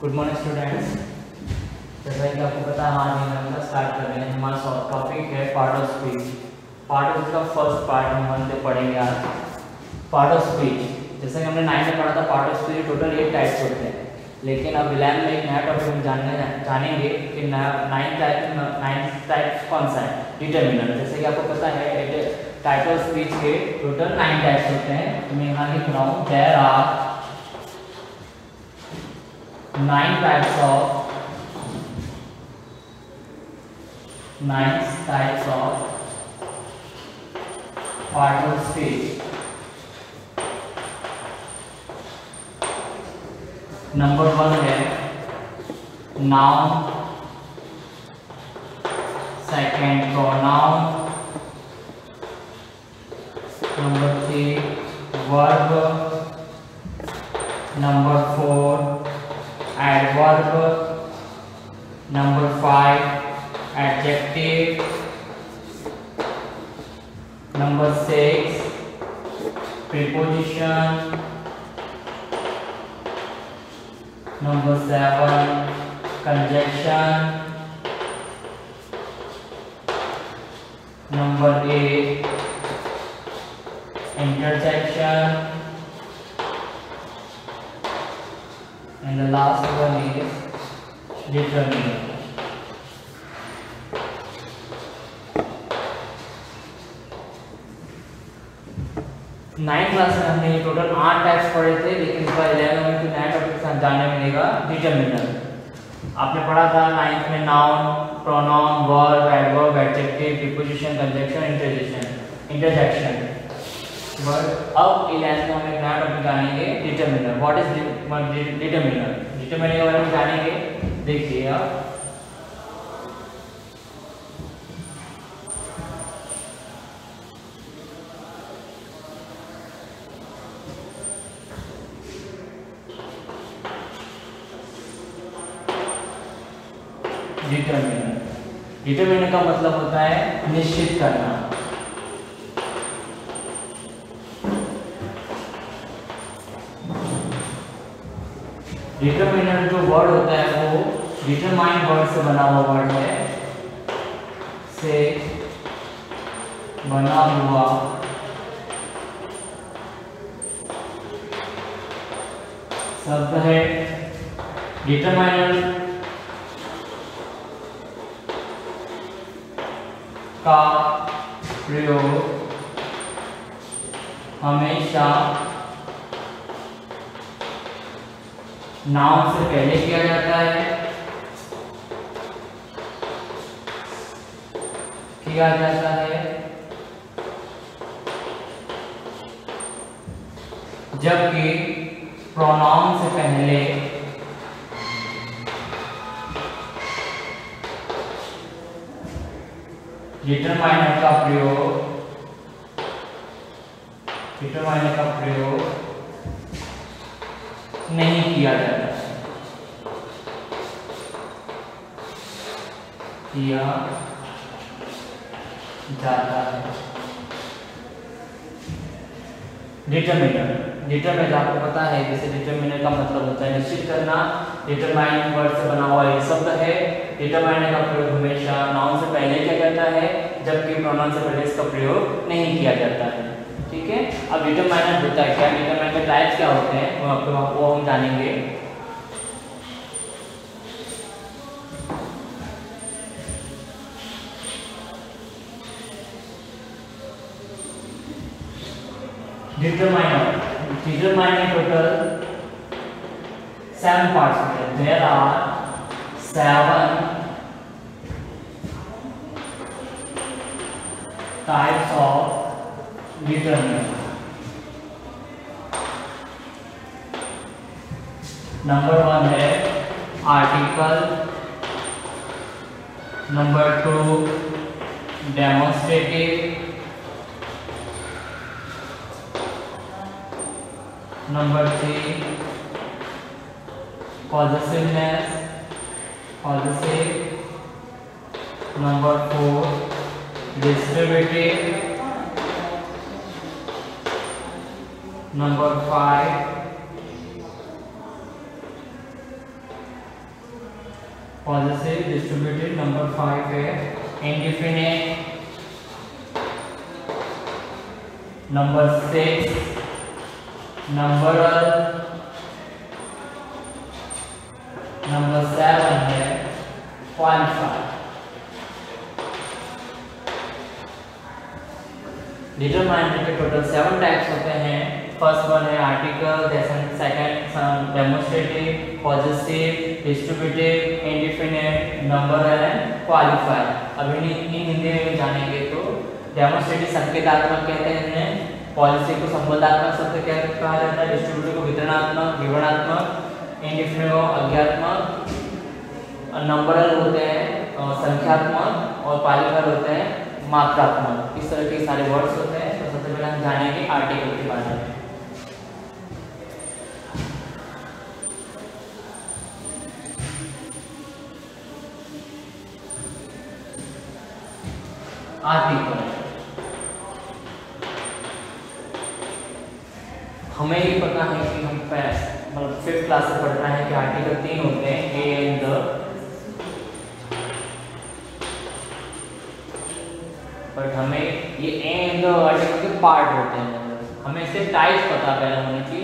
Good morning students. जैसा कि आपको पता है हमारे हम स्टार्ट कर रहे हैं। हमारा टॉपिक है part of speech. Part of का फर्स्ट पार्ट हम पढ़ेंगे आज। पार्ट ऑफ स्पीच जैसा कि हमने 9 में पढ़ा था, part of speech total 8 types होते हैं, लेकिन अब 11 में एक नया टॉपिक हम जानेंगे कि 9 टाइप्स कौन सा है, डिटर्मिनर। जैसे कि आपको पता है टाइप ऑफ स्पीच के टोटल 9 टाइप्स होते हैं। मैं यहाँ लिख रहा हूँ, there are 9 types of part of speech. Number 1 है noun, second pronoun, number 3 verb, number 4 adverb, number 5 adjective, number 6 preposition, number 7 conjunction, number 8 interjection, and the last one is determiner. Ninth class में हमने ये total 8 types पढ़े थे, लेकिन इस बार 11 में कोई नया टॉपिक जानने मिलेगा, डिटर्मिनर। आपने पढ़ा था 9th में noun, pronoun, verb, adverb, adjective, preposition, conjunction, interjection. But अब 11th में हम एक नया टॉपिक जानेंगे, determiner. What is determiner? Determiner के बारे में जानेंगे। देखिए आप डिटर्मिनर का मतलब होता है निश्चित करना। डिटर्मिनर जो वर्ड होता है वो डिटरमाइन वर्ड से बना हुआ वर्ड है, से बना हुआ शब्द है। डिटरमाइनर का प्रयोग हमेशा नाउन से पहले किया जाता है, जबकि प्रोनाउन से पहले डिटरमाइनर का प्रयोग नहीं किया जाता है। डिटरमिनर आपको पता है, जैसे डिटरमिनर का मतलब होता है निश्चित करना। डिटरमाइन वर्ड से बना हुआ ये शब्द है। डिटरमाइनर का प्रयोग हमेशा नाउन से पहले किया जाता है, जबकि प्रोनाउन से पहले इसका प्रयोग नहीं किया जाता है। ठीक है। अब डिटरमाइनर होता है क्या, डिटरमाइनर के टाइप्स क्या होते हैं वो हम जानेंगे। डिटरमाइनर टोटल 7 पार्ट्स होते हैं। There are 7 types of determiner. Number 1 है article, number 2 demonstrative, number 3 possessiveness, number 4 distributive, Number 5, positive distributed. Number 5 है इंडिफिनिट। Number 6 numeral. नंबर 7 है क्वालिफायर। डिटरमाइनर के टोटल 7 टाइप्स होते हैं। फर्स्ट वन है article, second demonstrative, positive, distributive, indefinite, numeral and qualifier. अब हिंदी में जानेंगे तो डेमोस्ट्रेटिव संकेतात्मक कहते हैं इन्हें, पॉजिटिव को संबंधात्मक शब्द कहा जाता है, डिस्ट्रीब्यूटिव को वितरणात्मक विवरणात्मक, इंडिफिनिट को अज्ञात्मक, नंबरल होते हैं संख्यात्मक और क्वालिफायर होते हैं मात्रात्मक। इस तरह के सारे वर्ड्स होते हैं। तो सबसे पहले हम जानेंगे आर्टिकल के बारे में। आर्टिकल हमें ये पता है कि हम मतलब 5th क्लास से पढ़ रहे हैं कि आर्टिकल 3 होते हैं, ए एंड द। बट हमें ये एंड आर्टिकल के पार्ट होते हैं, हमें इसके टाइप्स पता पहले होने की।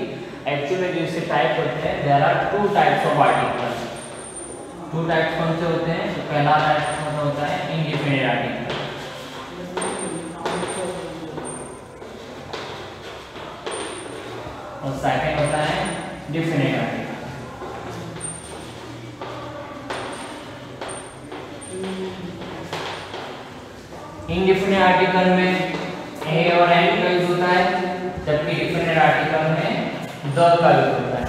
एक्चुअली जो इसके टाइप होते हैं, there are 2 types of article. 2 types कौन से होते हैं? तो पहला टाइप होता है इंडिफिनिट आर्टिकल और सेकंड होता है डिफिनिट आर्टिकल। इंडिफिनिट आर्टिकल में ए और एन का यूज होता है, जबकि डिफिनिट आर्टिकल में द का यूज होता है।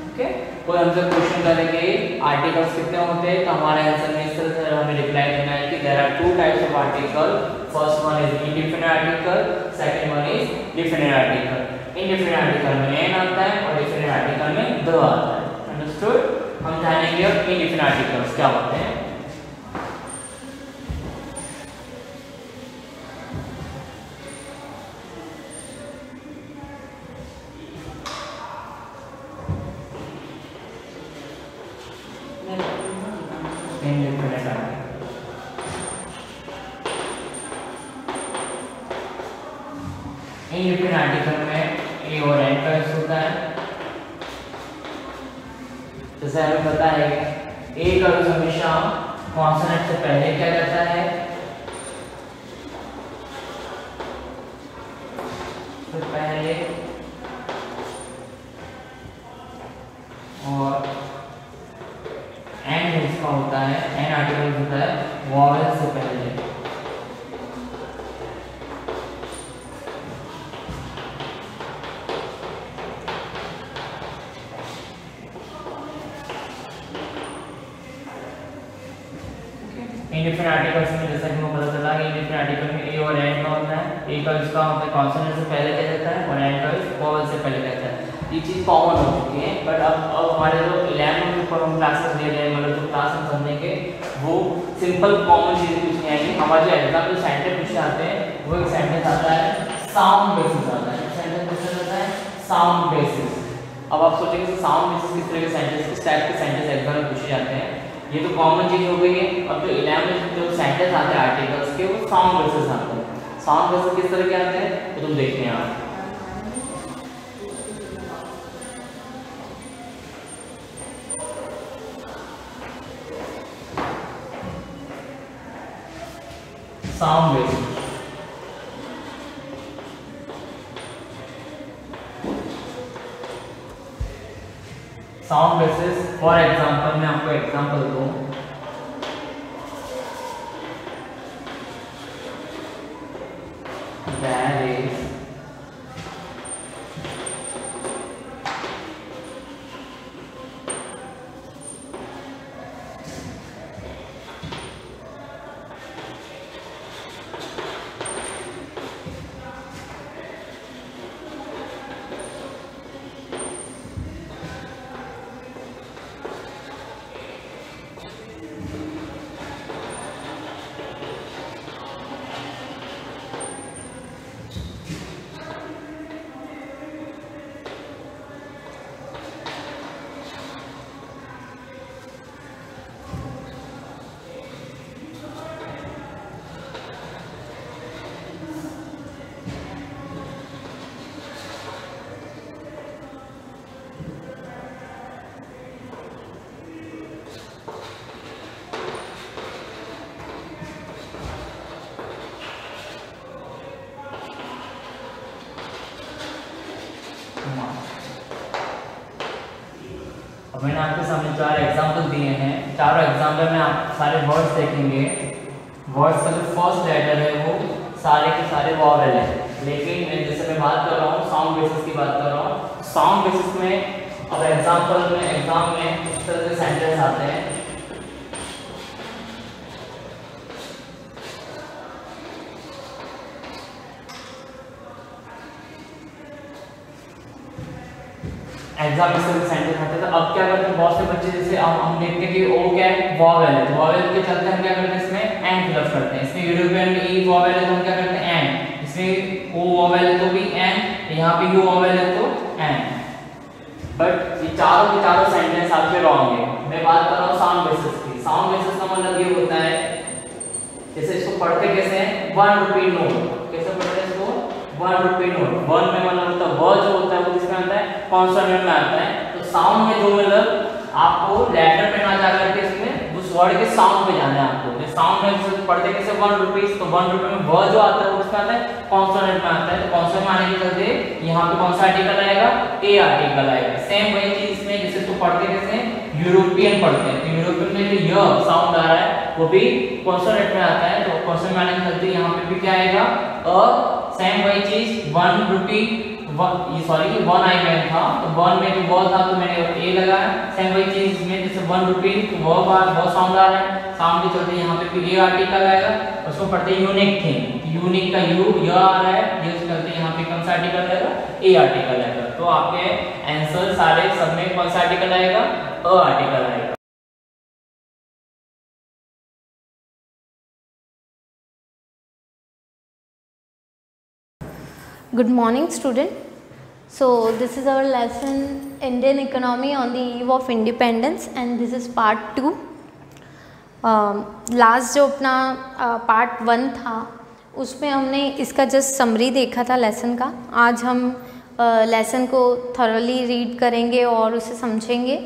ओके, कोई हमसे क्वेश्चन करेंगे आर्टिकल्स कितने होते हैं, तो हमारे आंसर में इस तरह से हमें रिप्लाई देना है कि there are 2 types of article. First one is indefinite article, second one is definite article. Indefinite article में एन आता है और डिफिनिट आर्टिकल में द आता है। अंडरस्टूड? हम जानेंगे अब इंडिफिनिट आर्टिकल्स क्या होते हैं। इंडिफिनिट आर्टिकल इंडिफिनिट आर्टिकल में ए और एन का यूज होता है। जैसे हमें पता है ए का यूज हमेशा कॉन्सोनेंट से पहले किया जाता है, तो पहले, और एन इसका होता है, एन आर्टिकल होता है वॉवेल से पहले। इंडिफिनिट आर्टिकल्स में जैसा कि हमें पता चला कि इंडिफिनिट आर्टिकल में ए और एन का होता है। ए का इसका होता है कॉन्सोनेंट से पहले किया जाता है और एन का वॉवेल से पहले किया जाता है। ये चीज़ कॉमन हो चुकी है। बट अब हमारे जो 11th के ऊपर हम क्लासेस ले रहे हैं, मतलब जो क्लास हम समझेंगे वो सिंपल कॉमन चीज़ें कुछ नहीं आएगी। हमारे जो एग्जाम में सेंटेंस पूछे आते हैं वो एक सेंटेंस आता है साउंड बेसिस आता है। सेंटेंस कैसे आता है? Sound basis. अब आप सोचेंगे साउंड बेसिस किस तरह के सेंटेंस, किस टाइप के सेंटेंस एग्जाम में पूछे जाते हैं। ये तो कॉमन चीज हो गई है। अब जो 11 जो सेंटेंस आते हैं आर्टिकल्स के वो साउंड बेसिस आते हैं। साउंड बेसिस किस तरह के आते हैं तो तुम देखते हैं आप। Sound basis sound basis for example मैं आपको एग्जांपल दूं, there is अब मैंने आपके सामने 4 एग्जाम्पल दिए हैं। चारों एग्जाम्पल में आप सारे वर्ड्स देखेंगे। वर्ड्स का जो फर्स्ट लेटर है वो सारे के सारे वॉवेल है, लेकिन मैं जैसे मैं बात कर रहा हूँ साउंड बेसिस की बात कर रहा हूँ। साउंड बेसिस में अब एग्जाम में इस तरह से सेंटेंस आते हैं। एग्जाम में से सेंटेंस आते हैं। तो अब क्या करते हैं, बहुत से बच्चे जैसे हम देखते हैं कि ओ क्या है, वॉवेल है, तो वॉवेल के चलते हम क्या करते हैं, इसमें एंड फिलअप करते हैं। इसमें यूरोपियन में ई वॉवेल है तो हम क्या करते हैं, एंड। इसमें ओ वॉवेल है तो भी एंड, यहाँ पे यू वॉवेल है तो एंड। बट ये चारों के चारों सेंटेंस आपके रॉन्ग है। मैं बात कर रहा हूँ साउंड बेसिस की। साउंड बेसिस का मतलब ये होता है, जैसे इसको पढ़ते कैसे हैं, 1 रुपी नोट। कैसे पढ़ते हैं इसको, 1 रुपी नोट। 1 में मतलब होता है व जो होता है वो किसमें आता है, कॉन्सोनेंट में आता है। तो साउंड में जो मतलब आपको लेटर पे ना जाकर के इसमें उस वर्ड के साउंड पे जाना है आपको। जैसे साउंड में जैसे पढ़ते कैसे 1 रुपीस, तो 1 रुपए में व जो आता है वो किसमें आता है, कॉन्सोनेंट में आता है। तो कॉन्सोनेंट में आने के चलते यहाँ पे कौन सा आर्टिकल आएगा, ए आर्टिकल आएगा। सेम वही चीज इसमें, जैसे तो पढ़ते कैसे यूरोपियन पढ़ते हैं, तो यूरोपियन में जो य साउंड आ रहा है वो भी कॉन्सोनेंट में आता है। तो कॉन्सोनेंट में आने के चलते यहाँ पे भी क्या आएगा, अ। सेम वही चीज 1 रुपी, ये सॉरी 1 आई में था, तो 1 में जो व था तो मैंने ए लगाया। सेम वही चीज इसमें, जैसे 1 रुपी वो साउंड आ रहा है, साउंड के चलते यहाँ पे भी ए आर्टिकल आएगा। उसको पढ़ते हैं यूनिक थिंग, यूनिक का यू य आ रहा है, ये उसके चलते यहाँ पे कौन सा आर्टिकल आएगा, ए आर्टिकल आएगा। तो आपके आंसर सारे सब में कौन सा आर्टिकल आएगा, अ आर्टिकल आएगा। Good morning, student. So this is our lesson Indian economy on the eve of independence and this is part 2. Last जो अपना पार्ट 1 था उसमें हमने इसका जस्ट समरी देखा था लेसन का। आज हम लेसन को थॉरली रीड करेंगे और उसे समझेंगे,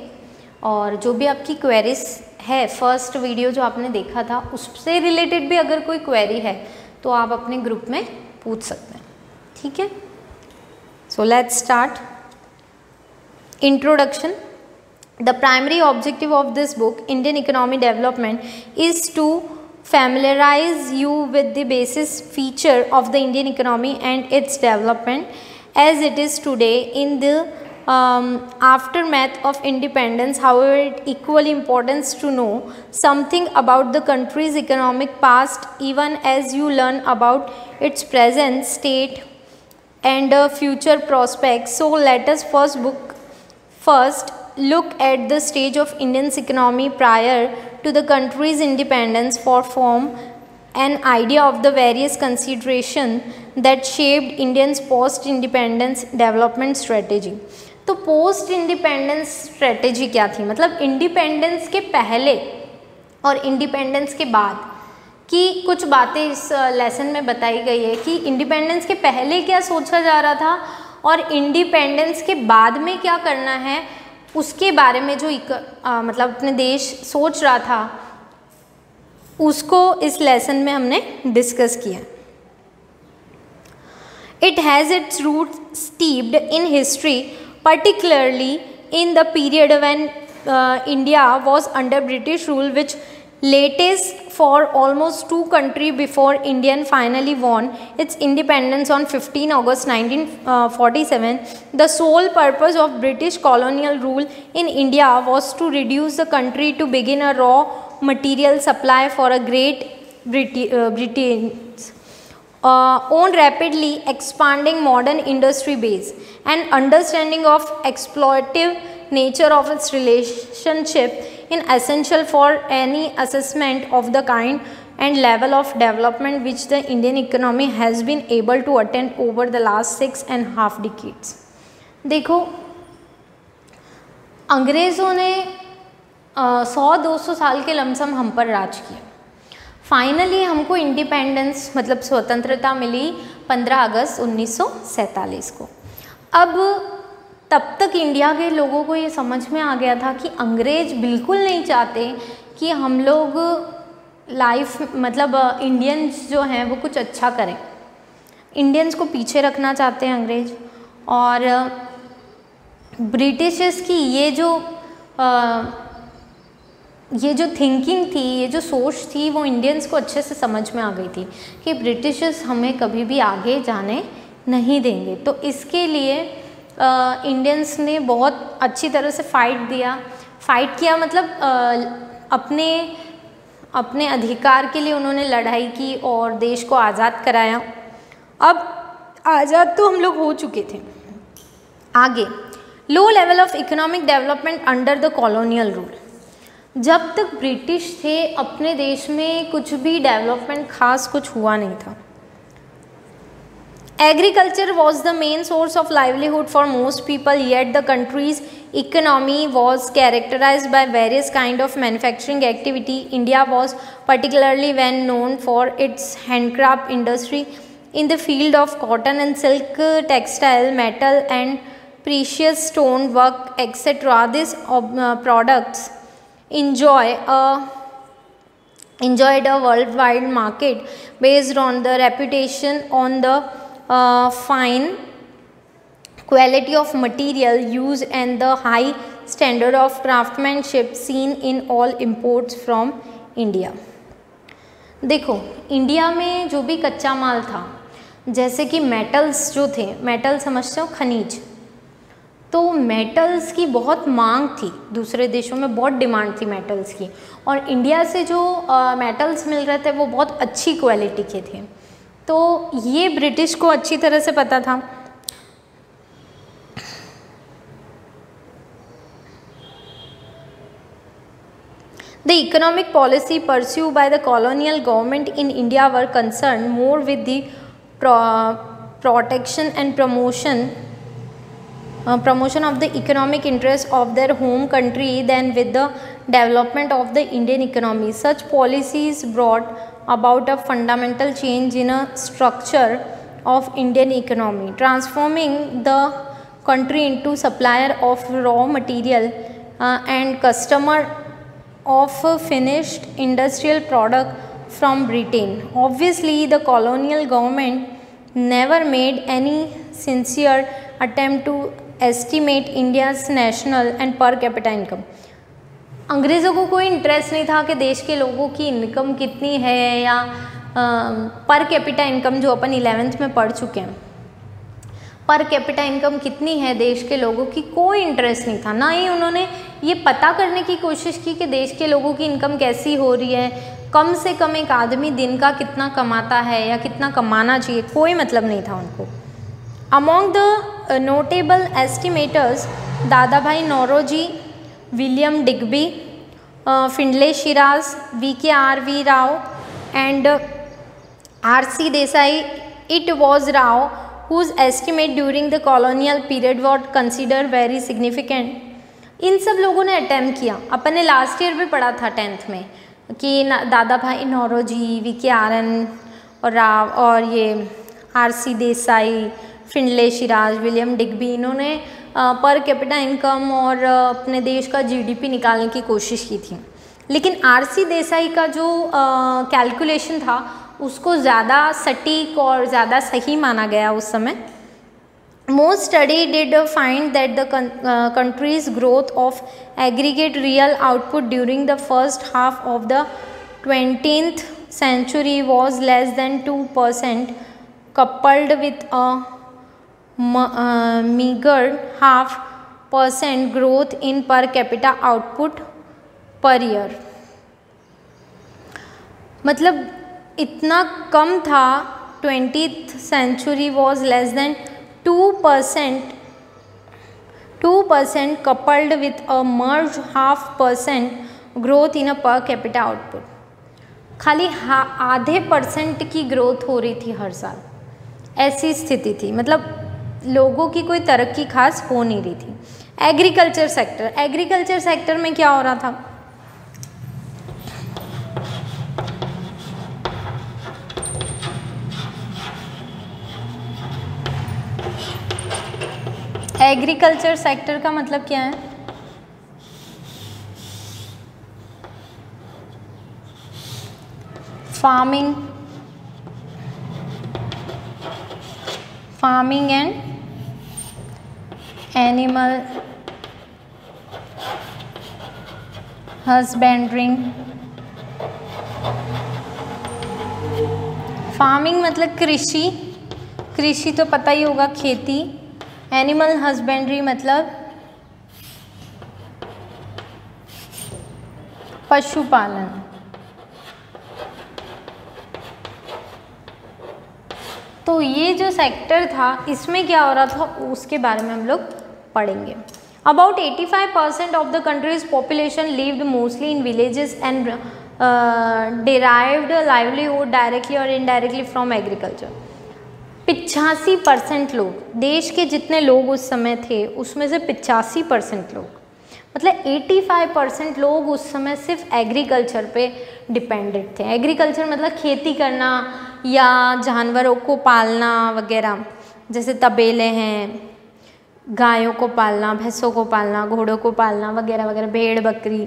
और जो भी आपकी क्वेरीज है फर्स्ट वीडियो जो आपने देखा था उससे रिलेटेड भी अगर कोई क्वेरी है तो आप अपने ग्रुप में पूछ सकते हैं, ठीक है। So let's start. Introduction. The primary objective of this book, Indian Economy Development, is to familiarize you with the basis feature of the Indian economy and its development as it is today in the aftermath of independence. However, it equally important to know something about the country's economic past even as you learn about its present state and future prospects. So let us first look at the stage of Indian's economy prior to the country's independence for form an idea of the various considerations that shaped Indians post-independence development strategy. तो post independence strategy क्या थी, मतलब independence के पहले और independence के बाद की कुछ बातें इस लेसन में बताई गई है कि इंडिपेंडेंस के पहले क्या सोचा जा रहा था और इंडिपेंडेंस के बाद में क्या करना है, उसके बारे में जो मतलब अपने देश सोच रहा था उसको इस लेसन में हमने डिस्कस किया। It has its root steeped in history, particularly in the period when India was under British rule, which latest for almost 2 countries before India finally won its independence on 15 August 1947. The sole purpose of British colonial rule in India was to reduce the country to begin a raw material supply for a Great Britain's own rapidly expanding modern industry base. An understanding of exploitative nature of its relationship is essential for any assessment of the kind and level of development which the Indian economy has been able to attain over the last 6.5 decades. देखो, अंग्रेज़ों ने 100-200 साल के lump sum हम पर राज किया। Finally हमको independence मतलब स्वतंत्रता मिली 15 अगस्त 1947 को। अब तब तक इंडिया के लोगों को ये समझ में आ गया था कि अंग्रेज़ बिल्कुल नहीं चाहते कि हम लोग लाइफ मतलब इंडियंस जो हैं वो कुछ अच्छा करें। इंडियंस को पीछे रखना चाहते हैं अंग्रेज़, और ब्रिटिशर्स की ये जो थिंकिंग थी, ये जो सोच थी, वो इंडियंस को अच्छे से समझ में आ गई थी कि ब्रिटिशर्स हमें कभी भी आगे जाने नहीं देंगे। तो इसके लिए इंडियंस ने बहुत अच्छी तरह से फाइट किया, मतलब अपने अधिकार के लिए उन्होंने लड़ाई की और देश को आज़ाद कराया। अब आज़ाद तो हम लोग हो चुके थे। आगे, low level of economic development under the colonial rule. जब तक ब्रिटिश थे अपने देश में कुछ भी डेवलपमेंट खास कुछ हुआ नहीं था। Agriculture was the main source of livelihood for most people, yet the countries economy was characterized by various kind of manufacturing activity. India was particularly well known for its handcraft industry in the field of cotton and silk, textile, metal and precious stone work, etc. These products enjoyed a worldwide market based on the reputation on the fine quality of material used and the high standard of craftsmanship seen in all imports from India. देखो, India में जो भी कच्चा माल था, जैसे कि metals जो थे, मेटल समझते हो, खनिज, तो मेटल्स की बहुत मांग थी, दूसरे देशों में बहुत डिमांड थी मेटल्स की, और इंडिया से जो मेटल्स मिल रहे थे वो बहुत अच्छी क्वालिटी के थे। तो ये ब्रिटिश को अच्छी तरह से पता था। The economic policy pursued by the colonial government in India were concerned more with the protection and promotion of the economic interests of their home country than with the development of the Indian economy. Such policies brought about a fundamental change in a structure of Indian economy, transforming the country into supplier of raw material and customer of finished industrial product from Britain. Obviously, the colonial government never made any sincere attempt to estimate India's national and per capita income. अंग्रेज़ों को कोई interest नहीं था कि देश के लोगों की इनकम कितनी है या पर कैपिटा इनकम, जो अपन 11th में पढ़ चुके हैं, पर कैपिटा इनकम कितनी है देश के लोगों की, कोई इंटरेस्ट नहीं था। ना ही उन्होंने ये पता करने की कोशिश की कि देश के लोगों की इनकम कैसी हो रही है, कम से कम एक आदमी दिन का कितना कमाता है या कितना कमाना चाहिए, कोई मतलब नहीं था उनको। Among the notable estimators Dadabhai Naoroji, William Digby, Findlay Shirras, VKRV Rao and RC Desai, it was Rao whose estimate during the colonial period was considered very significant. इन सब लोगों ने अटैम्प्ट किया। अपन ने लास्ट ईयर भी पढ़ा था 10th में कि दादा भाई नौरोजी, VKRN और राव और ये RC Desai, Findlay Siraj, William Digby, इन्होंने पर कैपिटा इनकम और अपने देश का GDP निकालने की कोशिश की थी। लेकिन RC देसाई का जो कैलकुलेशन था उसको ज़्यादा सटीक और ज़्यादा सही माना गया उस समय। Most study did find that the country's growth of aggregate real output during the first half of the 20th century was less than 2%, coupled with a meager 0.5% growth in per capita output per year. मतलब इतना कम था, 20th century was less than 2% coupled with a merged 0.5% growth in a per capita output. खाली आधे % की growth हो रही थी हर साल, ऐसी स्थिति थी। मतलब लोगों की कोई तरक्की खास हो नहीं रही थी। एग्रीकल्चर सेक्टर में क्या हो रहा था? एग्रीकल्चर सेक्टर का मतलब क्या है? फार्मिंग एंड एनिमल हस्बेंड्रिंग, फार्मिंग मतलब कृषि, कृषि तो पता ही होगा खेती, एनिमल हस्बेंड्री मतलब पशुपालन। तो ये जो सेक्टर था इसमें क्या हो रहा था उसके बारे में हम लोग पढ़ेंगे। About 85% of the countries population lived mostly in villages and derived livelihood directly और इनडायरेक्टली फ्रॉम एग्रीकल्चर। 85% लोग, देश के जितने लोग उस समय थे उसमें से 85% लोग, मतलब 85% लोग उस समय सिर्फ एग्रीकल्चर पे डिपेंडेंट थे। एग्रीकल्चर मतलब खेती करना या जानवरों को पालना वगैरह, जैसे तबेले हैं, गायों को पालना, भैंसों को पालना, घोड़ों को पालना वगैरह वगैरह, भेड़ बकरी,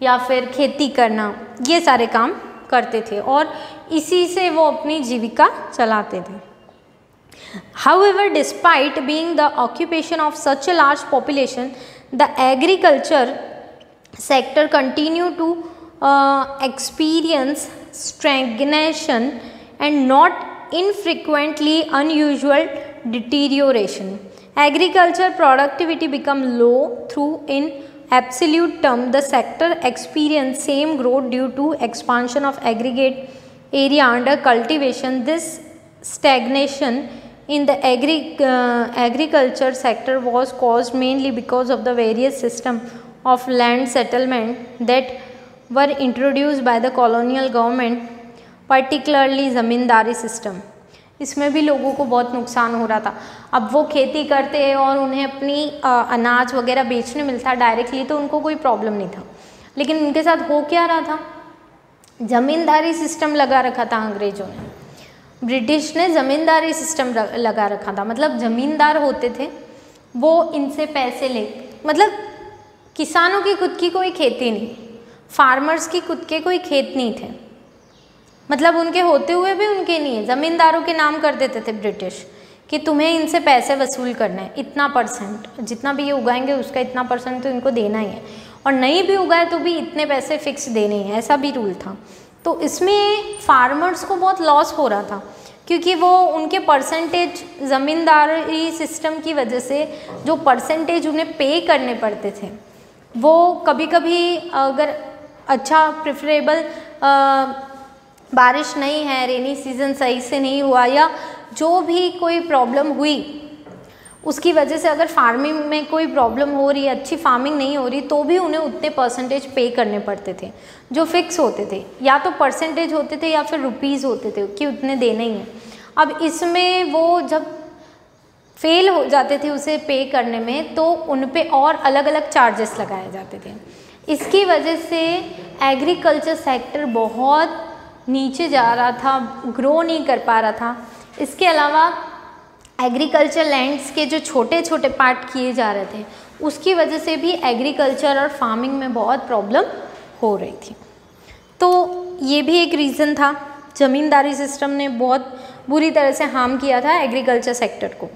या फिर खेती करना, ये सारे काम करते थे और इसी से वो अपनी जीविका चलाते थे। However, despite being the occupation of such a large population, the agriculture sector continued to experience stagnation and not infrequently unusual deterioration. Agriculture productivity became low through in absolute term the sector experienced same growth due to expansion of aggregate area under cultivation. This stagnation in the agriculture sector was caused mainly because of the various system of land settlement that were introduced by the colonial government, particularly ज़मींदारी system. इसमें भी लोगों को बहुत नुकसान हो रहा था। अब वो खेती करते हैं और उन्हें अपनी अनाज वगैरह बेचने मिलता डायरेक्टली, तो उनको कोई प्रॉब्लम नहीं था। लेकिन उनके साथ हो क्या रहा था, ज़मींदारी सिस्टम लगा रखा था अंग्रेज़ों ने, ब्रिटिश ने ज़मींदारी सिस्टम लगा रखा था। मतलब ज़मींदार होते थे वो इनसे पैसे ले, मतलब किसानों की खुद की कोई खेती नहीं, फार्मर्स की खुद के कोई खेत नहीं थे, मतलब उनके होते हुए भी उनके नहीं है, ज़मींदारों के नाम कर देते थे ब्रिटिश कि तुम्हें इनसे पैसे वसूल करना है, इतना परसेंट, जितना भी ये उगाएंगे उसका इतना परसेंट तो इनको देना ही है, और नहीं भी उगाए तो भी इतने पैसे फिक्स देने हैं, ऐसा भी रूल था। तो इसमें फार्मर्स को बहुत लॉस हो रहा था क्योंकि वो उनके परसेंटेज, ज़मींदारी सिस्टम की वजह से जो परसेंटेज उन्हें पे करने पड़ते थे वो कभी कभी अगर अच्छा प्रिफरेबल बारिश नहीं है, रेनी सीज़न सही से नहीं हुआ या जो भी कोई प्रॉब्लम हुई उसकी वजह से अगर फार्मिंग में कोई प्रॉब्लम हो रही है, अच्छी फार्मिंग नहीं हो रही, तो भी उन्हें उतने परसेंटेज पे करने पड़ते थे जो फिक्स होते थे, या तो परसेंटेज होते थे या फिर रुपीज़ होते थे कि उतने देने ही हैं। अब इसमें वो जब फेल हो जाते थे उसे पे करने में तो उन पे और अलग अलग चार्जेस लगाए जाते थे। इसकी वजह से एग्रीकल्चर सेक्टर बहुत नीचे जा रहा था, ग्रो नहीं कर पा रहा था। इसके अलावा एग्रीकल्चर लैंड्स के जो छोटे छोटे पार्ट किए जा रहे थे उसकी वजह से भी एग्रीकल्चर और फार्मिंग में बहुत प्रॉब्लम हो रही थी। तो ये भी एक रीज़न था, ज़मींदारी सिस्टम ने बहुत बुरी तरह से हार्म किया था एग्रीकल्चर सेक्टर को।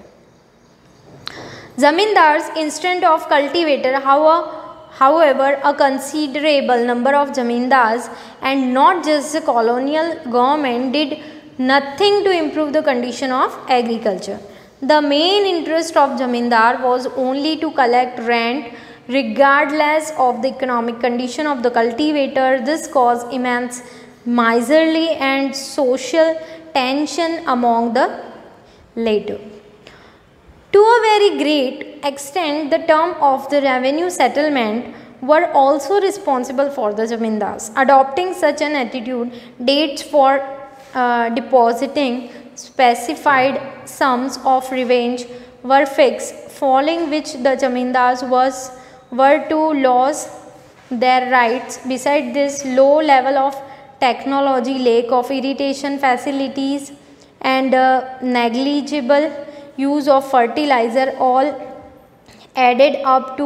Zamindars instant of cultivator, however, a considerable number of zamindars and not just the colonial government did nothing to improve the condition of agriculture. The main interest of zamindar was only to collect rent regardless of the economic condition of the cultivator. This caused immense miserly and social tension among the latter. To a very great extent, the term of the revenue settlement were also responsible for the zamindars. Adopting such an attitude, dates for depositing specified sums of revenge were fixed, following which the zamindars were to lose their rights. Besides this, low level of technology, lack of irrigation facilities, and negligible use of fertilizer all added up to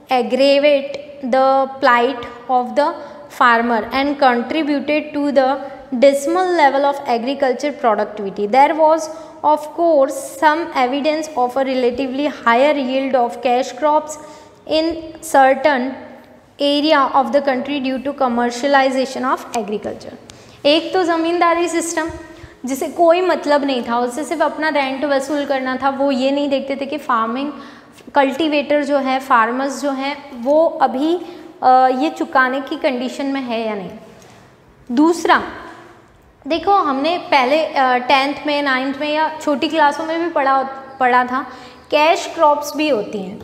aggravate the plight of the farmer and contributed to the dismal level of agriculture productivity. There was, of course, some evidence of a relatively higher yield of cash crops in certain area of the country due to commercialisation of agriculture. एक तो ज़मींदारी system जिसे कोई मतलब नहीं था, उससे सिर्फ अपना रेंट वसूल करना था, वो ये नहीं देखते थे कि फार्मिंग कल्टीवेटर जो है, फार्मर्स जो हैं, वो अभी ये चुकाने की कंडीशन में है या नहीं। दूसरा, देखो हमने पहले 10th में 9th में या छोटी क्लासों में भी पढ़ा था, कैश क्रॉप्स भी होती हैं।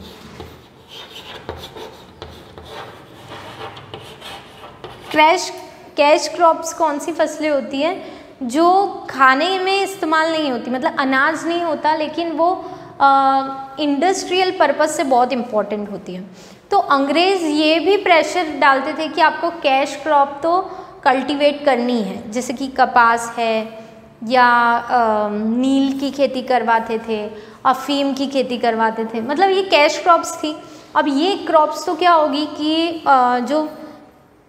कैश क्रॉप्स कौन सी फसलें होती हैं जो खाने में इस्तेमाल नहीं होती, मतलब अनाज नहीं होता, लेकिन वो इंडस्ट्रियल पर्पस से बहुत इम्पॉर्टेंट होती है। तो अंग्रेज़ ये भी प्रेशर डालते थे कि आपको कैश क्रॉप तो कल्टीवेट करनी है, जैसे कि कपास है या नील की खेती करवाते थे, अफीम की खेती करवाते थे, मतलब ये कैश क्रॉप्स थी। अब ये क्रॉप्स तो क्या होगी कि जो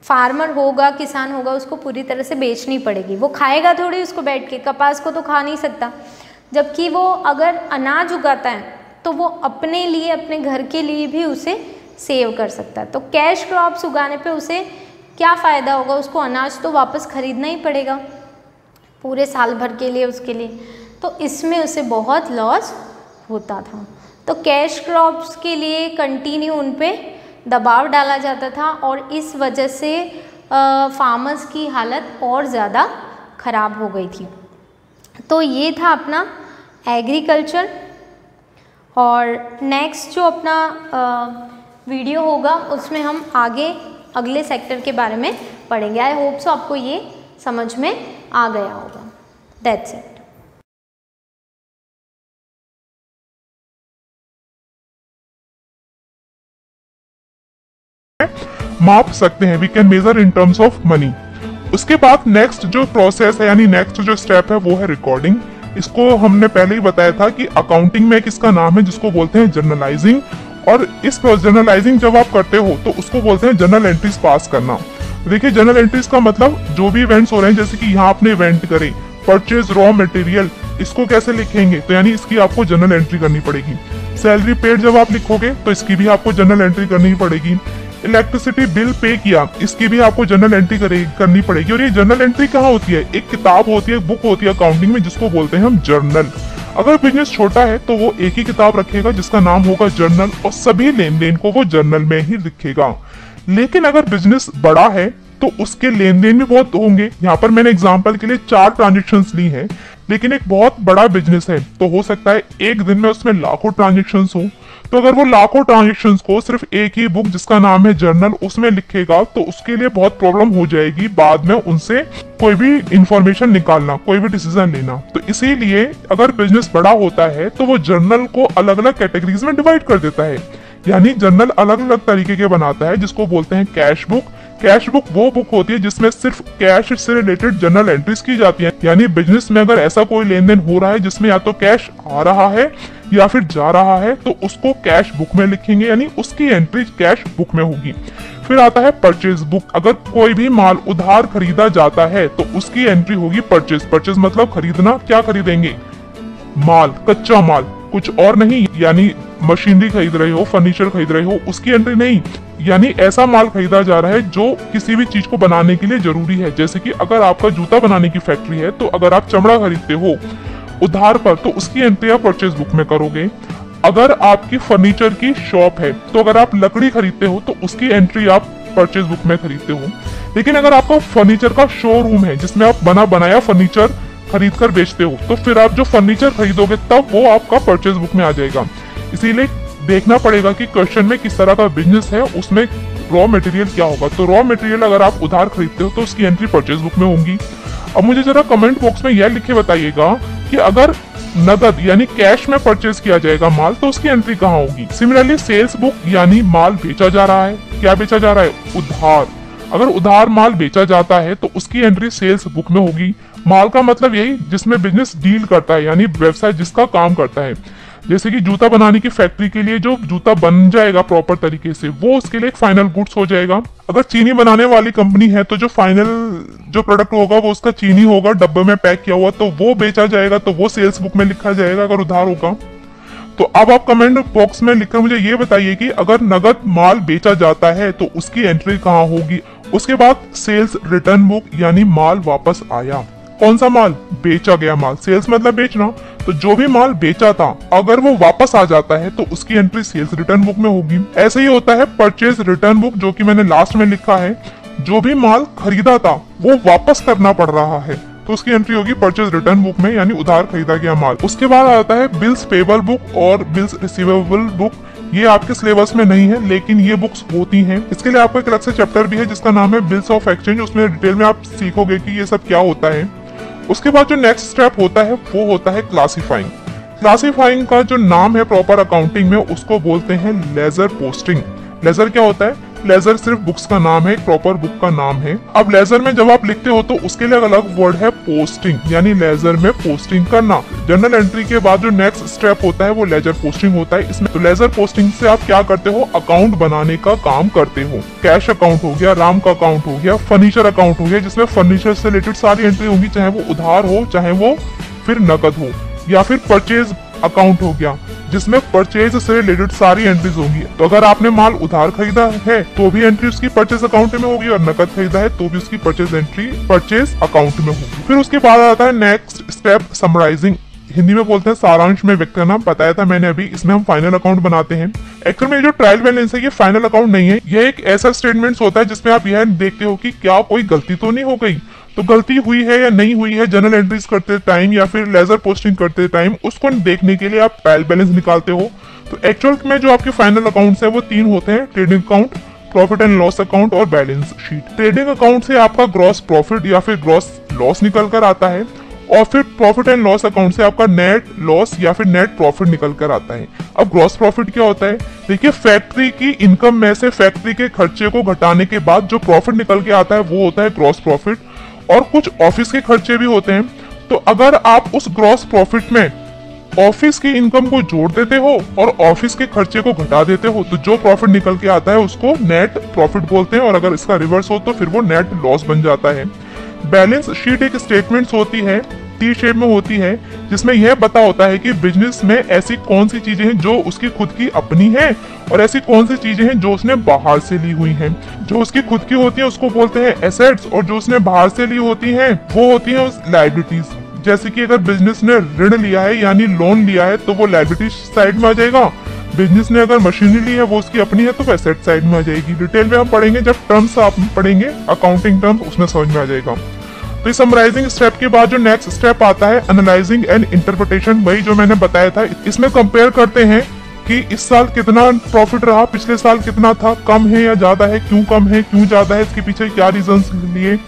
फार्मर होगा, किसान होगा, उसको पूरी तरह से बेचनी पड़ेगी, वो खाएगा थोड़ी उसको बैठ के, कपास को तो खा नहीं सकता। जबकि वो अगर अनाज उगाता है तो वो अपने लिए, अपने घर के लिए भी उसे सेव कर सकता है। तो कैश क्रॉप्स उगाने पे उसे क्या फ़ायदा होगा, उसको अनाज तो वापस ख़रीदना ही पड़ेगा पूरे साल भर के लिए उसके लिए, तो इसमें उसे बहुत लॉस होता था। तो कैश क्रॉप्स के लिए कंटिन्यू उन पे दबाव डाला जाता था और इस वजह से फार्मर्स की हालत और ज़्यादा ख़राब हो गई थी। तो ये था अपना एग्रीकल्चर। और नेक्स्ट जो अपना वीडियो होगा उसमें हम आगे अगले सेक्टर के बारे में पढ़ेंगे। आई होप सो आपको ये समझ में आ गया होगा। That's it. माप सकते हैं, we can measure in terms of money. उसके बाद नेक्स्ट जो प्रोसेस है यानी नेक्स्ट जो स्टेप है वो है रिकॉर्डिंग। इसको हमने पहले ही बताया था कि अकाउंटिंग में एक इसका नाम है जिसको बोलते हैं जर्नलाइजिंग, और इस जर्नलाइजिंग जब आप करते हो तो उसको बोलते हैं जर्नल एंट्रीज पास करना। देखिए जर्नल एंट्रीज का मतलब जो भी इवेंट्स हो रहे हैं, जैसे कि यहाँ आपने इवेंट करे परचेज रॉ मटेरियल, इसको कैसे लिखेंगे, तो यानी इसकी आपको जर्नल एंट्री करनी पड़ेगी। सैलरी पेड जब आप लिखोगे तो इसकी भी आपको जर्नल एंट्री करनी पड़ेगी। इलेक्ट्रिसिटी बिल पे किया, इसकी भी आपको जर्नल एंट्री करनी पड़ेगी। और ये जर्नल एंट्री कहाँ होती है, एक किताब होती है, एक बुक होती है अकाउंटिंग में जिसको बोलते हैं हम जर्नल। अगर बिजनेस छोटा है तो वो एक ही किताब रखेगा जिसका नाम होगा जर्नल, और सभी लेन देन को वो जर्नल में ही लिखेगा। लेकिन अगर बिजनेस बड़ा है तो उसके लेन देन भी बहुत होंगे। यहाँ पर मैंने एग्जांपल के लिए 4 ट्रांजेक्शन्स ली है, लेकिन एक बहुत बड़ा बिजनेस है तो हो सकता है एक दिन में उसमें लाखों ट्रांजेक्शन्स हो। तो अगर वो लाखों ट्रांजेक्शन्स को सिर्फ एक ही बुक जिसका नाम है जर्नल उसमें लिखेगा तो उसके लिए बहुत प्रॉब्लम हो जाएगी बाद में उनसे कोई भी इंफॉर्मेशन निकालना, कोई भी डिसीजन लेना। तो इसीलिए अगर बिजनेस बड़ा होता है तो वो जर्नल को अलग अलग कैटेगरीज में डिवाइड कर देता है, यानी जर्नल अलग अलग तरीके के बनाता है जिसको बोलते हैं कैश बुक। कैश बुक वो बुक होती है जिसमें सिर्फ कैश से रिलेटेड जर्नल एंट्रीज की जाती है, यानी बिजनेस में अगर ऐसा कोई लेन देन हो रहा है जिसमें या तो कैश आ रहा है या फिर जा रहा है तो उसको कैश बुक में लिखेंगे, यानी उसकी एंट्री कैश बुक में होगी। फिर आता है परचेज बुक। अगर कोई भी माल उधार खरीदा जाता है तो उसकी एंट्री होगी परचेज। परचेज मतलब खरीदना, क्या खरीदेंगे, माल, कच्चा माल, कुछ और नहीं, यानी मशीनरी खरीद रहे हो, फर्नीचर खरीद रहे हो, उसकी एंट्री नहीं, यानी ऐसा माल खरीदा जा रहा है जो किसी भी चीज को बनाने के लिए जरूरी है। जैसे कि अगर आपका जूता बनाने की फैक्ट्री है तो अगर आप चमड़ा खरीदते हो उधार पर तो उसकी एंट्री आप परचेज बुक में करोगे। अगर आपकी फर्नीचर की शॉप है तो अगर आप लकड़ी खरीदते हो तो उसकी एंट्री आप परचेज बुक में खरीदते हो। लेकिन अगर आपका फर्नीचर का शोरूम है जिसमें आप बना बनाया फर्नीचर खरीद कर बेचते हो तो फिर आप जो फर्नीचर खरीदोगे तब वो आपका परचेज बुक में आ जाएगा। इसीलिए देखना पड़ेगा कि क्वेश्चन में किस तरह का बिजनेस है, उसमें रॉ मटेरियल क्या होगा। तो रॉ मटेरियल अगर आप उधार खरीदते हो तो उसकी एंट्री परचेज बुक में होंगी। अब मुझे जरा कमेंट बॉक्स में यह लिखे बताइएगा कि अगर नगद यानी कैश में परचेज किया जाएगा माल तो उसकी एंट्री कहाँ होगी। सिमिलरली सेल्स बुक यानी माल बेचा जा रहा है, क्या बेचा जा रहा है, उधार। अगर उधार माल बेचा जाता है तो उसकी एंट्री सेल्स बुक में होगी। माल का मतलब यही जिसमें बिजनेस डील करता है, यानी व्यवसाय जिसका काम करता है। जैसे कि जूता बनाने की फैक्ट्री के लिए जो जूता बन जाएगा प्रॉपर तरीके से वो उसके लिए एक फाइनल गुड्स हो जाएगा। अगर चीनी बनाने वाली कंपनी है तो जो फाइनल जो प्रोडक्ट होगा वो उसका चीनी होगा डब्बे में पैक किया हुआ, तो वो बेचा जाएगा तो वो सेल्स बुक में लिखा जाएगा अगर उधार होगा। तो अब आप कमेंट बॉक्स में लिखकर मुझे ये बताइए कि अगर नगद माल बेचा जाता है तो उसकी एंट्री कहाँ होगी। उसके बाद सेल्स रिटर्न बुक यानी माल वापस आया। कौन सा माल? बेचा गया माल। सेल्स मतलब बेचना, तो जो भी माल बेचा था अगर वो वापस आ जाता है तो उसकी एंट्री सेल्स रिटर्न बुक में होगी। ऐसे ही होता है परचेज रिटर्न बुक, जो कि मैंने लास्ट में लिखा है। जो भी माल खरीदा था वो वापस करना पड़ रहा है तो उसकी एंट्री होगी परचेज रिटर्न बुक में, यानी उधार खरीदा गया माल। उसके बाद आता है बिल्स पेबल बुक और बिल्स रिसीवेबल बुक। ये आपके सिलेबस में नहीं है लेकिन ये बुक्स होती हैं। इसके लिए आपको एक अलग से चैप्टर भी है जिसका नाम है बिल्स ऑफ एक्सचेंज। उसमें डिटेल में आप सीखोगे कि ये सब क्या होता है। उसके बाद जो नेक्स्ट स्टेप होता है वो होता है क्लासिफाइंग। क्लासिफाइंग का जो नाम है प्रॉपर अकाउंटिंग में उसको बोलते हैं लेजर पोस्टिंग। लेजर क्या होता है? लेजर सिर्फ बुक्स का नाम है, एक प्रॉपर बुक का नाम है। अब लेजर में जब आप लिखते हो तो उसके लिए अलग वर्ड है पोस्टिंग, यानी लेजर में पोस्टिंग करना। जर्नल एंट्री के बाद जो नेक्स्ट स्टेप होता है वो लेजर पोस्टिंग होता है। इसमें तो लेजर पोस्टिंग से आप क्या करते हो? अकाउंट बनाने का काम करते हो। कैश अकाउंट हो गया, राम का अकाउंट हो गया, फर्नीचर अकाउंट हो गया, जिसमें फर्नीचर से रिलेटेड सारी एंट्री होगी, चाहे वो उधार हो चाहे वो फिर नकद हो। या फिर परचेज अकाउंट हो गया जिसमें परचेज से रिलेटेड सारी एंट्रीज होंगी। तो अगर आपने माल उधार खरीदा है तो भी एंट्री उसकी परचेज अकाउंट में होगी, और नकद खरीदा है तो भी उसकी परचेज एंट्री परचेज अकाउंट में होगी। फिर उसके बाद आता है नेक्स्ट स्टेप समराइजिंग। हिंदी में बोलते हैं सारांश में व्यक्त करना। बताया था मैंने अभी, इसमें हम फाइनल अकाउंट बनाते हैं। एक्चुअल में जो ट्रायल बैलेंस है ये फाइनल अकाउंट नहीं है, ये एक ऐसा स्टेटमेंट होता है जिसमें आप यह देखते हो कि क्या कोई गलती तो नहीं हो गई। तो गलती हुई है या नहीं हुई है जर्नल एंट्रीज करते टाइम या फिर लेजर पोस्टिंग करते टाइम, उसको देखने के लिए आप ट्रायल बैलेंस निकालते हो। तो एक्चुअल में जो आपके फाइनल अकाउंट्स है वो 3 होते हैं: trading account, profit and loss account और बैलेंस शीट। ट्रेडिंग अकाउंट से आपका ग्रॉस प्रॉफिट या फिर ग्रॉस लॉस निकल कर आता है, और फिर प्रॉफिट एंड लॉस अकाउंट से आपका नेट लॉस या फिर नेट प्रॉफिट निकल कर आता है। अब ग्रॉस प्रॉफिट क्या होता है? देखिए, फैक्ट्री की इनकम में से फैक्ट्री के खर्चे को घटाने के बाद जो प्रॉफिट निकल के आता है वो होता है ग्रॉस प्रॉफिट। और कुछ ऑफिस के खर्चे भी होते हैं, तो अगर आप उस ग्रॉस प्रॉफिट में ऑफिस की इनकम को जोड़ देते हो और ऑफिस के खर्चे को घटा देते हो तो जो प्रॉफिट निकल के आता है उसको नेट प्रॉफिट बोलते हैं, और अगर इसका रिवर्स हो तो फिर वो नेट लॉस बन जाता है। बैलेंस शीट एक स्टेटमेंट होती है, टी शेप में होती है, जिसमें यह बता होता है कि बिजनेस में ऐसी कौन सी चीजें हैं जो उसकी खुद की अपनी हैं और ऐसी कौन सी चीजें हैं जो उसने बाहर से ली हुई हैं। जो उसकी खुद की होती है उसको बोलते हैं एसेट्स, और जो उसने बाहर से ली होती हैं वो होती हैं लायबिलिटीज। जैसे कि अगर बिजनेस ने ऋण लिया है यानी लोन लिया है तो वो लायबिलिटी साइड में आ जाएगा। बिजनेस ने अगर मशीनरी ली है वो उसकी अपनी है तो वो एसेट साइड में आ जाएगी। डिटेल में हम पढ़ेंगे, जब टर्म्स आप पढ़ेंगे अकाउंटिंग टर्म्स उसमें समझ में आ जाएगा। तो इस समराइजिंग स्टेप के बाद जो नेक्स्ट स्टेप आता है एनालाइजिंग एंड इंटरप्रिटेशन, वही जो मैंने बताया था। इसमें कंपेयर करते हैं कि इस साल कितना प्रॉफिट रहा, पिछले साल कितना था, कम है या ज्यादा है, क्यों कम है, क्यों ज्यादा है, इसके पीछे क्या रीजंस लिए।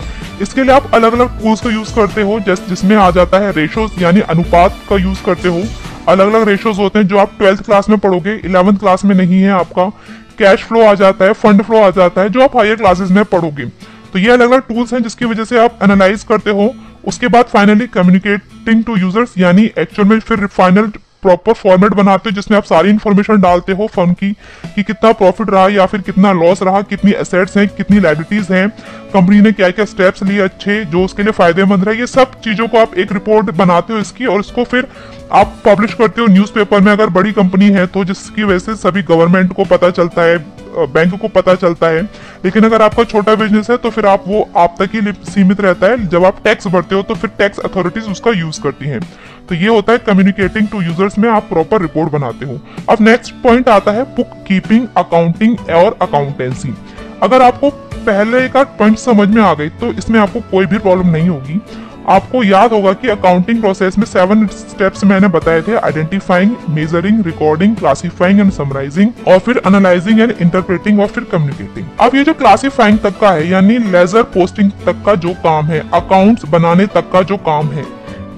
इसके लिए आप अलग अलग टूल्स को यूज करते हो, जिसमें आ जाता है रेशोज यानी अनुपात का यूज करते हो। अलग अलग रेशोज होते हैं जो आप 12th क्लास में पढ़ोगे, 11th क्लास में नहीं है आपका। कैश फ्लो आ जाता है, फंड फ्लो आ जाता है, जो आप हायर क्लासेस में पढ़ोगे। तो ये अलग अलग टूल्स हैं जिसकी वजह से आप एनालाइज करते हो। उसके बाद फाइनली कम्युनिकेटिंग टू यूजर्स, यानी एक्चुअल में फिर फाइनल प्रॉपर फॉर्मेट बनाते हो जिसमें आप सारी इन्फॉर्मेशन डालते हो फर्म की, कि कितना प्रॉफिट रहा या फिर कितना लॉस रहा, कितनी एसेट्स हैं, कितनी लायबिलिटीज हैं, कंपनी ने क्या क्या स्टेप्स लिए अच्छे जो उसके लिए फायदेमंद रहे। ये सब चीजों को आप एक रिपोर्ट बनाते हो इसकी, और इसको फिर आप पब्लिश करते हो न्यूज़पेपर में अगर बड़ी कंपनी है तो, जिसकी वजह से सभी गवर्नमेंट को पता चलता है, बैंक को पता चलता है। लेकिन अगर आपका छोटा बिजनेस है तो फिर आप तक ही सीमित रहता है। जब आप टैक्स भरते हो तो फिर टैक्स अथॉरिटीज उसका यूज करती हैं। तो ये होता है कम्युनिकेटिंग टू यूजर्स में आप प्रॉपर रिपोर्ट बनाते हो। अब नेक्स्ट पॉइंट आता है बुक कीपिंग, अकाउंटिंग और अकाउंटेंसी। अगर आपको पहले का पॉइंट समझ में आ गई तो इसमें आपको कोई भी प्रॉब्लम नहीं होगी। आपको याद होगा कि अकाउंटिंग प्रोसेस में 7 स्टेप्स मैंने बताए थे: identifying, measuring, recording, classifying and summarising, और फिर एनालाइजिंग एंड इंटरप्रेटिंग, और फिर कम्युनिकेटिंग। अब ये जो क्लासिफाइंग तक का है यानी लेजर पोस्टिंग तक का जो काम है, अकाउंट्स बनाने तक का जो काम है,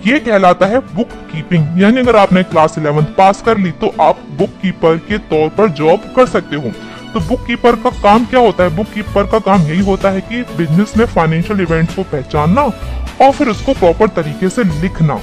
ये कहलाता है बुक कीपिंग। यानी अगर आपने क्लास 11th पास कर ली तो आप बुक कीपर के तौर पर जॉब कर सकते हो। तो बुक कीपर का काम क्या होता है? बुक कीपर का काम यही होता है कि बिजनेस में फाइनेंशियल इवेंट्स को पहचानना और फिर उसको प्रॉपर तरीके से लिखना,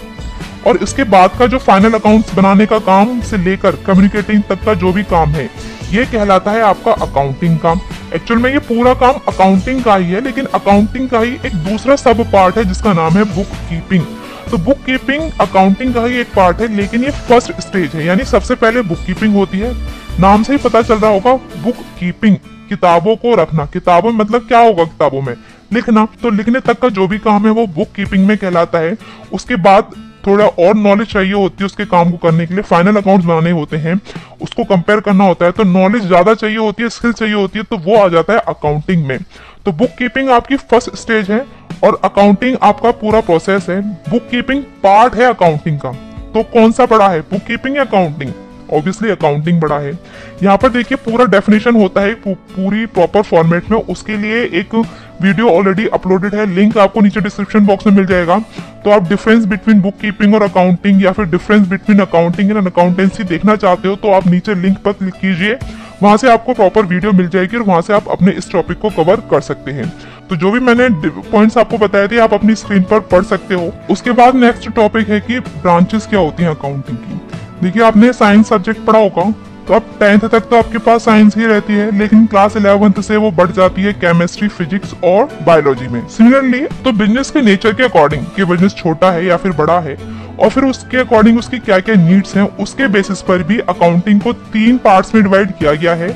और इसके बाद का जो फाइनल अकाउंट्स बनाने का काम से लेकर कम्युनिकेटिंग तक का जो भी काम है, ये कहलाता है आपका अकाउंटिंग काम। एक्चुअल में ये पूरा काम अकाउंटिंग का ही है, लेकिन अकाउंटिंग का ही एक दूसरा सब पार्ट है जिसका नाम है बुक कीपिंग। तो बुक कीपिंग अकाउंटिंग का ही एक पार्ट है, लेकिन ये फर्स्ट स्टेज है, यानी सबसे पहले बुक कीपिंग होती है। नाम से ही पता चल रहा होगा, बुक कीपिंग, किताबों को रखना। किताबों मतलब क्या होगा, किताबों में लिखना। तो लिखने तक का जो भी काम है वो बुक कीपिंग में कहलाता है। उसके बाद थोड़ा और नॉलेज चाहिए होती है उसके काम को करने के लिए। फाइनल अकाउंट्स बनाने होते हैं, उसको कंपेयर करना होता है, तो नॉलेज ज्यादा चाहिए होती है, स्किल चाहिए होती है, तो वो आ जाता है अकाउंटिंग में। तो बुक कीपिंग आपकी फर्स्ट स्टेज है और अकाउंटिंग आपका पूरा प्रोसेस है। बुक कीपिंग पार्ट है अकाउंटिंग का। तो कौन सा बड़ा है, बुक कीपिंग या अकाउंटिंग? ऑब्वियसली अकाउंटिंग बड़ा है। यहाँ पर देखिए पूरा डेफिनेशन होता है पूरी प्रॉपर फॉर्मेट में। उसके लिए एक वीडियो ऑलरेडी अपलोडेड है, लिंक आपको नीचे डिस्क्रिप्शन बॉक्स में मिल जाएगा। तो आप डिफरेंस बिटवीन बुक कीपिंग और अकाउंटिंग या फिर difference between accounting and accountancy देखना चाहते हो तो आप नीचे लिंक पर क्लिक कीजिए, वहां से आपको प्रॉपर वीडियो मिल जाएगी और वहां से आप अपने इस टॉपिक को कवर कर सकते हैं। तो जो भी मैंने पॉइंट्स आपको बताए थे आप अपनी स्क्रीन पर पढ़ सकते हो। उसके बाद नेक्स्ट टॉपिक है कि ब्रांचेस क्या होती हैं अकाउंटिंग की। देखिए आपने साइंस सब्जेक्ट पढ़ा होगा, तो अब 10th तक तो आपके पास साइंस ही रहती है, लेकिन क्लास 11th से वो बढ़ जाती है केमिस्ट्री, फिजिक्स और बायोलॉजी में। सिमिलरली तो बिजनेस के नेचर के अकॉर्डिंग कि बिजनेस छोटा है या फिर बड़ा है, और फिर उसके अकॉर्डिंग उसकी क्या क्या नीड्स हैं, उसके बेसिस पर भी अकाउंटिंग को 3 पार्ट्स में डिवाइड किया गया है।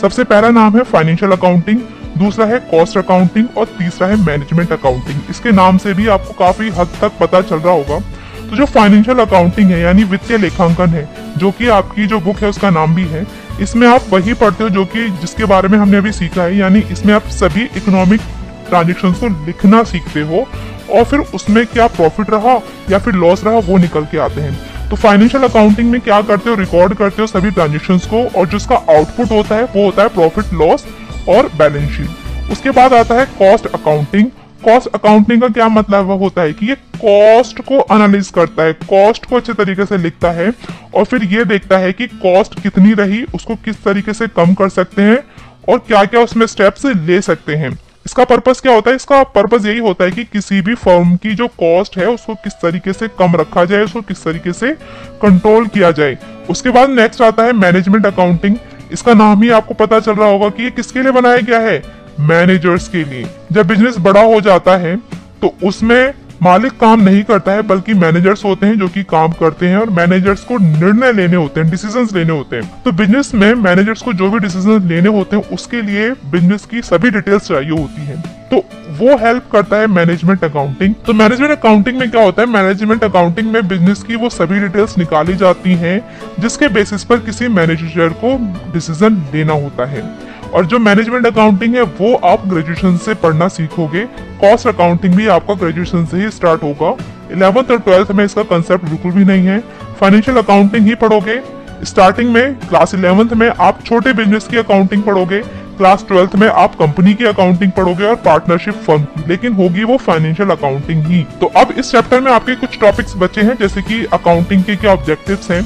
सबसे पहला नाम है फाइनेंशियल अकाउंटिंग, दूसरा है कॉस्ट अकाउंटिंग और तीसरा है मैनेजमेंट अकाउंटिंग। इसके नाम से भी आपको काफी हद तक पता चल रहा होगा। तो जो फाइनेंशियल अकाउंटिंग है यानी वित्तीय लेखांकन है, जो कि आपकी जो बुक है उसका नाम भी है, इसमें आप वही पढ़ते हो जो कि जिसके बारे में हमने अभी सीखा है, यानी इसमें आप सभी इकोनॉमिक ट्रांजेक्शन्स को लिखना सीखते हो और फिर उसमें क्या प्रॉफिट रहा या फिर लॉस रहा वो निकल के आते हैं। तो फाइनेंशियल अकाउंटिंग में क्या करते हो, रिकॉर्ड करते हो सभी ट्रांजेक्शन्स को और जिसका आउटपुट होता है वो होता है प्रॉफिट लॉस और बैलेंस शीट। उसके बाद आता है कॉस्ट अकाउंटिंग। कॉस्ट अकाउंटिंग का क्या मतलब होता है कि ये कॉस्ट को एनालाइज करता है, कॉस्ट को अच्छे तरीके से लिखता है और फिर ये देखता है कि कॉस्ट कितनी रही, उसको किस तरीके से कम कर सकते हैं और क्या क्या उसमें स्टेप्स ले सकते हैं। इसका पर्पस क्या होता है, इसका पर्पस यही होता है कि किसी भी फर्म की जो कॉस्ट है उसको किस तरीके से कम रखा जाए, उसको किस तरीके से कंट्रोल किया जाए। उसके बाद नेक्स्ट आता है मैनेजमेंट अकाउंटिंग। इसका नाम ही आपको पता चल रहा होगा कि ये किसके लिए बनाया गया है, मैनेजर्स के लिए। जब बिजनेस बड़ा हो जाता है तो उसमें मालिक काम नहीं करता है बल्कि मैनेजर्स होते हैं जो कि काम करते हैं और मैनेजर्स को निर्णय लेने होते हैं, डिसीजंस लेने होते हैं। तो बिजनेस में मैनेजर्स को जो भी डिसीजन लेने होते हैं उसके लिए बिजनेस की सभी डिटेल्स चाहिए होती हैं, तो वो हेल्प करता है मैनेजमेंट अकाउंटिंग। तो मैनेजमेंट अकाउंटिंग में क्या होता है, मैनेजमेंट अकाउंटिंग में बिजनेस की वो सभी डिटेल्स निकाली जाती हैं जिसके बेसिस पर किसी मैनेजर को डिसीजन लेना होता है। और जो मैनेजमेंट अकाउंटिंग है वो आप ग्रेजुएशन से पढ़ना सीखोगे। कॉस्ट अकाउंटिंग भी आपका ग्रेजुएशन से ही स्टार्ट होगा। 11th और 12th में इसका कंसेप्ट बिल्कुल भी नहीं है। फाइनेंशियल अकाउंटिंग ही पढ़ोगे। स्टार्टिंग में क्लास 11th में आप छोटे बिजनेस की अकाउंटिंग पढ़ोगे, क्लास 12th में आप कंपनी की अकाउंटिंग पढ़ोगे और पार्टनरशिप फर्म की, लेकिन होगी वो फाइनेंशियल अकाउंटिंग ही। तो अब इस चैप्टर में आपके कुछ टॉपिक्स बचे हैं जैसे कि अकाउंटिंग के क्या ऑब्जेक्टिव्स हैं,